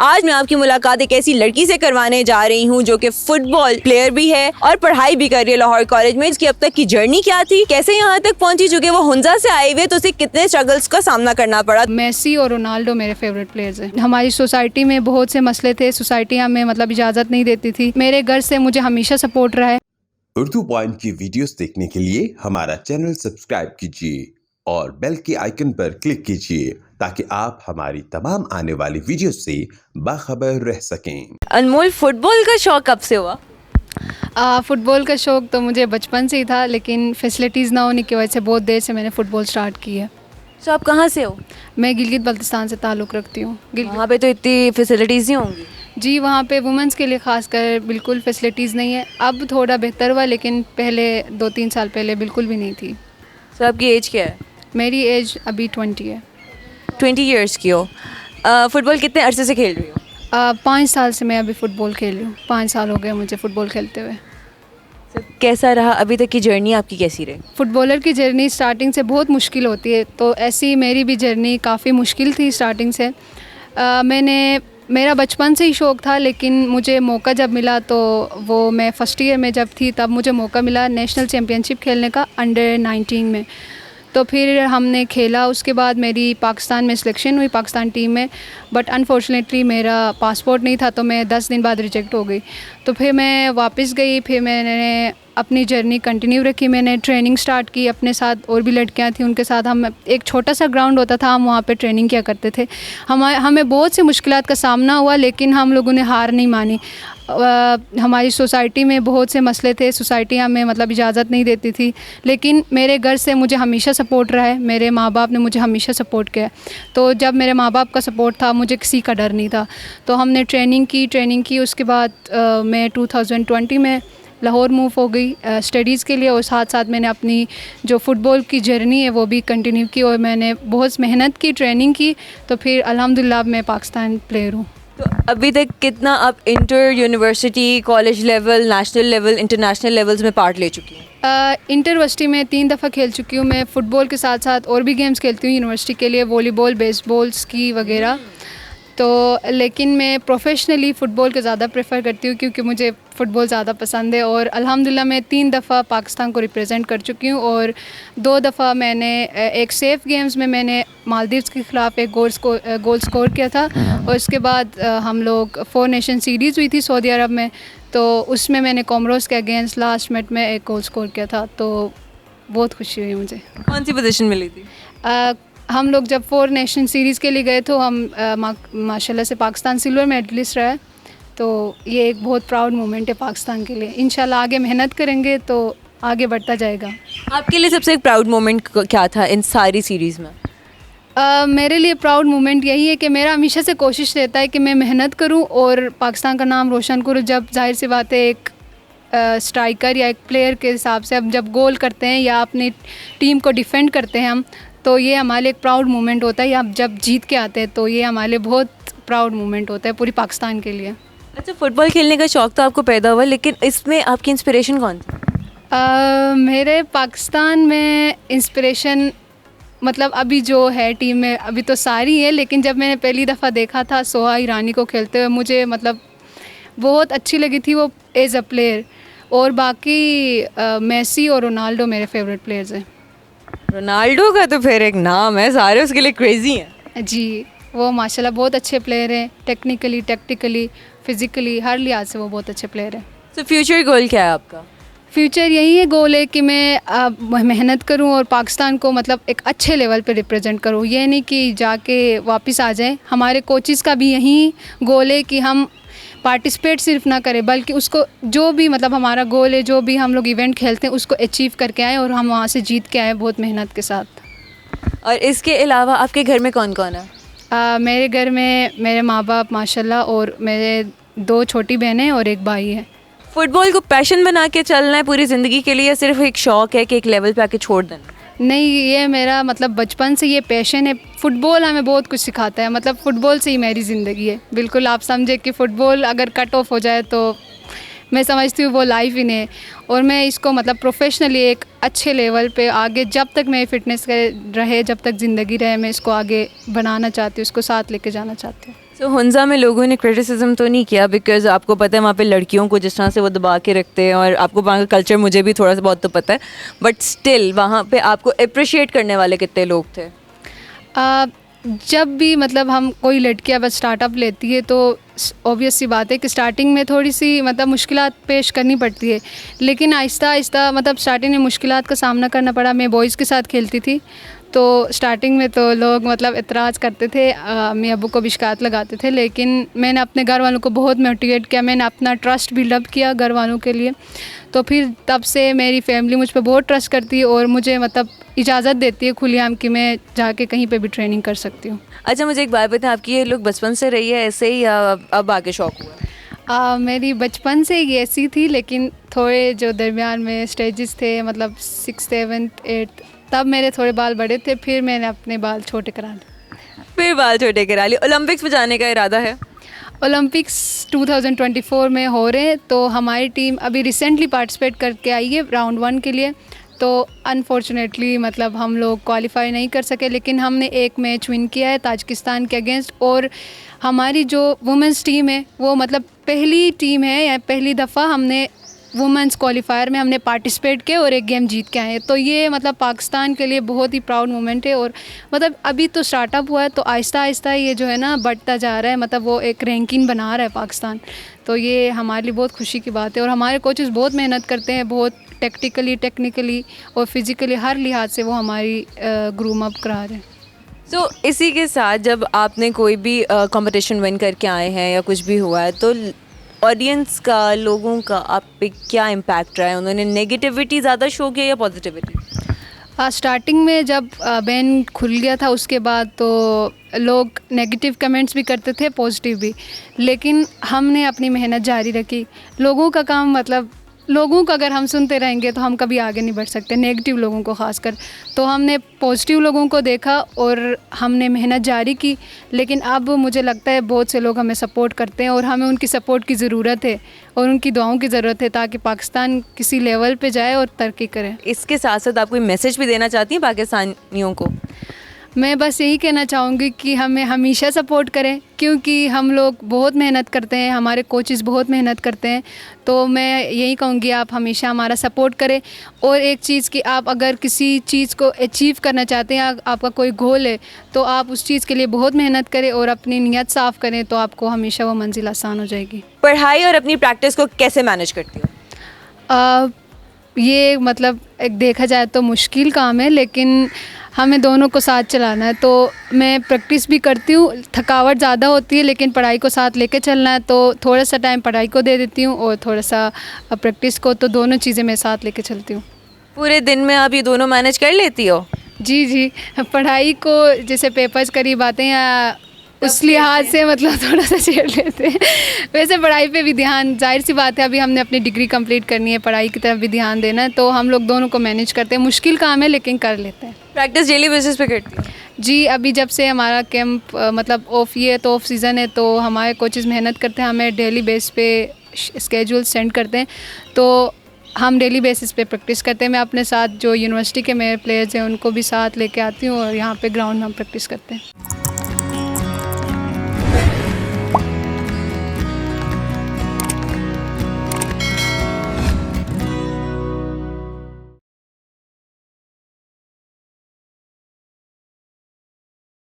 आज मैं आपकी मुलाकात एक ऐसी लड़की से करवाने जा रही हूँ जो कि फुटबॉल प्लेयर भी है और पढ़ाई भी कर रही है लाहौर कॉलेज में। इसकी अब तक की जर्नी क्या थी, कैसे यहाँ तक पहुंची, चूंकि वो हुंजा से आए हुए तो उसे कितने स्ट्रगल्स का सामना करना पड़ा। मेसी और रोनाल्डो मेरे फेवरेट प्लेयर्स हैं। हमारी सोसाइटी में बहुत से मसले थे, सोसाइटी हमें मतलब इजाज़त नहीं देती थी। मेरे घर से मुझे हमेशा सपोर्ट रहा है। उर्दू पॉइंट की वीडियोस देखने के लिए हमारा चैनल सब्सक्राइब कीजिए और बेल के आइकन पर क्लिक कीजिए ताकि आप हमारी तमाम आने वाली वीडियो से बाखबर रह सकें। अनमोल, फुटबॉल का शौक कब से हुआ? फ़ुटबॉल का शौक़ तो मुझे बचपन से ही था, लेकिन फैसिलिटीज़ ना होने की वजह से बहुत देर से मैंने फ़ुटबॉल स्टार्ट की है। तो आप कहाँ से हो? मैं गिलगित बल्तिस्तान से ताल्लुक़ रखती हूँ। वहाँ पे तो इतनी फैसिलिटीज़ नहीं होंगी। जी, वहाँ पे वुमेंस के लिए ख़ासकर बिल्कुल फैसिलिटीज़ नहीं है। अब थोड़ा बेहतर हुआ, लेकिन पहले 2-3 साल पहले बिल्कुल भी नहीं थी। तो आपकी एज क्या है? मेरी एज अभी 20 है। 20 ईयर्स की हो। फुटबॉल कितने अरसे से खेल रही हो? 5 साल से मैं अभी फ़ुटबॉल खेल रही हूँ। 5 साल हो गए मुझे फ़ुटबॉल खेलते हुए। तो कैसा रहा अभी तक की जर्नी, आपकी कैसी रही? फ़ुटबॉलर की जर्नी स्टार्टिंग से बहुत मुश्किल होती है, तो ऐसी मेरी भी जर्नी काफ़ी मुश्किल थी स्टार्टिंग से। मेरा बचपन से ही शौक़ था, लेकिन मुझे मौका जब मिला तो वो मैं फ़र्स्ट ईयर में जब थी तब मुझे मौका मिला नेशनल चैम्पियनशिप खेलने का अंडर 19 में। तो फिर हमने खेला, उसके बाद मेरी पाकिस्तान में सिलेक्शन हुई, पाकिस्तान टीम में, बट अनफॉर्चुनेटली मेरा पासपोर्ट नहीं था, तो मैं 10 दिन बाद रिजेक्ट हो गई। तो फिर मैं वापस गई, फिर मैंने अपनी जर्नी कंटिन्यू रखी। मैंने ट्रेनिंग स्टार्ट की, अपने साथ और भी लड़कियां थी, उनके साथ हम एक छोटा सा ग्राउंड होता था, हम वहाँ पे ट्रेनिंग किया करते थे। हमें बहुत से मुश्किलात का सामना हुआ, लेकिन हम लोगों ने हार नहीं मानी। हमारी सोसाइटी में बहुत से मसले थे, सोसाइटी हमें मतलब इजाज़त नहीं देती थी, लेकिन मेरे घर से मुझे हमेशा सपोर्ट रहा है। मेरे माँ बाप ने मुझे हमेशा सपोर्ट किया। तो जब मेरे माँ बाप का सपोर्ट था, मुझे किसी का डर नहीं था। तो हमने ट्रेनिंग की। उसके बाद मैं 2020 में लाहौर मूव हो गई स्टडीज़ के लिए, और साथ साथ मैंने अपनी जो फ़ुटबॉल की जर्नी है वो भी कंटिन्यू की, और मैंने बहुत मेहनत की, ट्रेनिंग की, तो फिर अल्हम्दुलिल्लाह मैं पाकिस्तान प्लेयर हूँ। तो अभी तक कितना आप inter, university, college level, national level, international levels में पार्ट ले चुकी हैं? यूनिवर्सिटी में 3 दफ़ा खेल चुकी हूँ मैं। फ़ुटबॉल के साथ साथ और भी गेम्स खेलती हूँ यूनिवर्सिटी के लिए, वॉलीबॉल, बेसबॉल, स्की वगैरह। तो लेकिन मैं प्रोफेशनली फ़ुटबॉल को ज़्यादा प्रेफर करती हूँ, क्योंकि मुझे फ़ुटबॉल ज़्यादा पसंद है। और अल्हम्दुलिल्लाह मैं 3 दफ़ा पाकिस्तान को रिप्रेजेंट कर चुकी हूँ, और 2 दफ़ा मैंने एक सेफ़ गेम्स में मैंने मालदीव्स के ख़िलाफ़ एक गोल स्कोर किया था, और उसके बाद हम लोग 4 नेशन सीरीज़ हुई थी सऊदी अरब में, तो उसमें मैंने कोमोरोस के अगेंस्ट लास्ट मैच में एक गोल स्कोर किया था। तो बहुत खुशी हुई मुझे। कौन सी पोजीशन मिली थी? हम लोग जब 4 नेशन सीरीज़ के लिए गए तो हम माशाल्लाह से पाकिस्तान सिल्वर मेडलिस्ट रहा है। तो ये एक बहुत प्राउड मोमेंट है पाकिस्तान के लिए। इंशाल्लाह आगे मेहनत करेंगे तो आगे बढ़ता जाएगा। आपके लिए सबसे प्राउड मोमेंट क्या था इन सारी सीरीज़ में? मेरे लिए प्राउड मोमेंट यही है कि मेरा हमेशा से कोशिश रहता है कि मैं मेहनत करूं और पाकिस्तान का नाम रोशन करूं। जब जाहिर सी बात है एक स्ट्राइकर या एक प्लेयर के हिसाब से अब जब गोल करते हैं या अपनी टीम को डिफेंड करते हैं हम, तो ये हमारे लिए एक प्राउड मोमेंट होता है। या जब जीत के आते हैं तो ये हमारे लिए बहुत प्राउड मोमेंट होता है पूरी पाकिस्तान के लिए। अच्छा, फुटबॉल खेलने का शौक़ तो आपको पैदा हुआ, लेकिन इसमें आपकी इंस्पिरेशन कौन थी? मेरे पाकिस्तान में इंस्पिरेशन मतलब अभी जो है टीम में अभी तो सारी है, लेकिन जब मैंने पहली दफ़ा देखा था सोहा ईरानी को खेलते हुए, मुझे मतलब बहुत अच्छी लगी थी वो एज़ अ प्लेयर। और बाकी मेसी और रोनाल्डो मेरे फेवरेट प्लेयर्स हैं। रोनाल्डो का तो फिर एक नाम है, सारे उसके लिए क्रेज़ी हैं। जी, वो माशाल्लाह बहुत अच्छे प्लेयर हैं, टेक्निकली, टैक्टिकली, फ़िज़िकली, हर लिहाज से वो बहुत अच्छे प्लेयर हैं। तो फ्यूचर गोल क्या है आपका? फ्यूचर यही है, गोल है कि मैं मेहनत करूं और पाकिस्तान को मतलब एक अच्छे लेवल पे रिप्रेजेंट करूं। ये नहीं कि जाके वापस आ जाए। हमारे कोचेज़ का भी यही गोल है कि हम पार्टिसिपेट सिर्फ ना करें, बल्कि उसको जो भी मतलब हमारा गोल है, जो भी हम लोग इवेंट खेलते हैं उसको अचीव करके आएँ और हम वहाँ से जीत के आएँ बहुत मेहनत के साथ। और इसके अलावा आपके घर में कौन कौन है? मेरे घर में मेरे माँ बाप माशाल्लाह, और मेरे 2 छोटी बहनें और एक भाई है। फुटबॉल को पैशन बना के चलना है पूरी ज़िंदगी के लिए, या सिर्फ एक शौक़ है कि एक लेवल पे आके छोड़ देना? नहीं, ये मेरा मतलब बचपन से ये पैशन है। फ़ुटबॉल हमें बहुत कुछ सिखाता है, मतलब फ़ुटबॉल से ही मेरी ज़िंदगी है। बिल्कुल आप समझे कि फ़ुटबॉल अगर कट ऑफ हो जाए तो मैं समझती हूँ वो लाइफ ही नहीं है। और मैं इसको मतलब प्रोफेशनली एक अच्छे लेवल पे आगे जब तक मेरी फ़िटनेस रहे, जब तक ज़िंदगी रहे, मैं इसको आगे बनाना चाहती हूँ, इसको साथ लेके जाना चाहती हूँ। तो हुंजा में लोगों ने क्रिटिसिज्म तो नहीं किया, बिकॉज आपको पता है वहाँ पे लड़कियों को जिस तरह से वो दबा के रखते हैं, और आपको वहाँ का कल्चर मुझे भी थोड़ा सा बहुत तो पता है, बट स्टिल वहाँ पे आपको अप्रिशिएट करने वाले कितने लोग थे? जब भी मतलब हम कोई लड़कियां बस स्टार्टअप लेती है तो ऑब्वियस सी बात है कि स्टार्टिंग में थोड़ी सी मतलब मुश्किलात पेश करनी पड़ती है, लेकिन आहिस्ता आहिस्ता मतलब स्टार्टिंग में मुश्किलात का सामना करना पड़ा। मैं बॉयज़ के साथ खेलती थी तो स्टार्टिंग में तो लोग मतलब इतराज़ करते थे, अम्मी अब्बू को भी शिकायत लगाते थे, लेकिन मैंने अपने घर वालों को बहुत मोटिवेट किया, मैंने अपना ट्रस्ट बिल्डअप किया घर वालों के लिए। तो फिर तब से मेरी फैमिली मुझ पर बहुत ट्रस्ट करती है और मुझे मतलब इजाज़त देती है खुलेआम कि मैं जाके कहीं पे भी ट्रेनिंग कर सकती हूँ। अच्छा, मुझे एक बात बताएं, आपकी ये लोग बचपन से रही है ऐसे ही या अब आगे शौक हुआ? मेरी बचपन से ही ऐसी थी, लेकिन थोड़े जो दरमियान में स्टेजेस थे मतलब 6th 7th 8th तब मेरे थोड़े बाल बड़े थे, फिर मैंने अपने बाल छोटे करा लिए। फिर बाल छोटे करा लिए। ओलंपिक्स में जाने का इरादा है? ओलंपिक्स 2024 में हो रहे हैं, तो हमारी टीम अभी रिसेंटली पार्टिसिपेट करके आई है राउंड 1 के लिए। तो अनफॉर्चुनेटली मतलब हम लोग क्वालिफाई नहीं कर सके, लेकिन हमने एक मैच विन किया है ताजिकिस्तान के अगेंस्ट, और हमारी जो वुमेंस टीम है वो मतलब पहली टीम है या पहली दफ़ा हमने वुमेंस क्वालिफायर में हमने पार्टिसिपेट किया और एक गेम जीत के आए हैं। तो ये मतलब पाकिस्तान के लिए बहुत ही प्राउड मोमेंट है, और मतलब अभी तो स्टार्टअप हुआ है तो आहिस्ता आहिस्ता ये जो है ना बढ़ता जा रहा है, मतलब वो एक रैंकिंग बना रहा है पाकिस्तान। तो ये हमारे लिए बहुत खुशी की बात है, और हमारे कोचेस बहुत मेहनत करते हैं, बहुत टेक्निकली और फिज़िकली हर लिहाज से वो हमारी ग्रूम अप करा रहे हैं। तो इसी के साथ जब आपने कोई भी कंपटीशन विन करके आए हैं या कुछ भी हुआ है, तो ऑडियंस का, लोगों का आप पे क्या इम्पैक्ट रहा है? उन्होंने नेगेटिविटी ज़्यादा शो किया या पॉजिटिविटी? स्टार्टिंग में जब बैन खुल गया था उसके बाद तो लोग नेगेटिव कमेंट्स भी करते थे, पॉजिटिव भी, लेकिन हमने अपनी मेहनत जारी रखी। लोगों का काम मतलब लोगों को अगर हम सुनते रहेंगे तो हम कभी आगे नहीं बढ़ सकते, नेगेटिव लोगों को ख़ासकर। तो हमने पॉजिटिव लोगों को देखा और हमने मेहनत जारी की, लेकिन अब मुझे लगता है बहुत से लोग हमें सपोर्ट करते हैं और हमें उनकी सपोर्ट की ज़रूरत है और उनकी दुआओं की ज़रूरत है ताकि पाकिस्तान किसी लेवल पे जाए और तरक्की करे। इसके साथ साथ आप कोई मैसेज भी देना चाहती हैं पाकिस्तानियों को? मैं बस यही कहना चाहूँगी कि हमें हमेशा सपोर्ट करें, क्योंकि हम लोग बहुत मेहनत करते हैं, हमारे कोचेस बहुत मेहनत करते हैं। तो मैं यही कहूँगी आप हमेशा हमारा सपोर्ट करें। और एक चीज़ कि आप अगर किसी चीज़ को अचीव करना चाहते हैं, आपका कोई गोल है, तो आप उस चीज़ के लिए बहुत मेहनत करें और अपनी नीयत साफ़ करें, तो आपको हमेशा वो मंजिल आसान हो जाएगी। पढ़ाई और अपनी प्रैक्टिस को कैसे मैनेज करती हो? ये मतलब एक देखा जाए तो मुश्किल काम है, लेकिन हमें दोनों को साथ चलाना है। तो मैं प्रैक्टिस भी करती हूँ, थकावट ज़्यादा होती है, लेकिन पढ़ाई को साथ लेके चलना है, तो थोड़ा सा टाइम पढ़ाई को दे देती हूँ और थोड़ा सा प्रैक्टिस को, तो दोनों चीज़ें मैं साथ लेके चलती हूँ। पूरे दिन में आप ये दोनों मैनेज कर लेती हो? जी, पढ़ाई को जैसे पेपर्स करीब आते हैं या उस लिहाज से मतलब थोड़ा सा छेड़ लेते हैं। वैसे पढ़ाई पे भी ध्यान, जाहिर सी बात है, अभी हमने अपनी डिग्री कंप्लीट करनी है, पढ़ाई की तरफ भी ध्यान देना है, तो हम लोग दोनों को मैनेज करते हैं। मुश्किल काम है लेकिन कर लेते हैं। प्रैक्टिस डेली बेसिस पे करती हैं? जी, अभी जब से हमारा कैंप मतलब ऑफ ये तो ऑफ सीज़न है, तो हमारे कोचेज़ मेहनत करते हैं, हमें डेली बेस पे स्केड्यूल सेंड करते हैं, तो हम डेली बेसिस पे प्रैक्टिस करते हैं। मैं अपने साथ जो यूनिवर्सिटी के मेरे प्लेयर्स हैं उनको भी साथ लेके आती हूँ और यहाँ पे ग्राउंड में हम प्रैक्टिस करते हैं।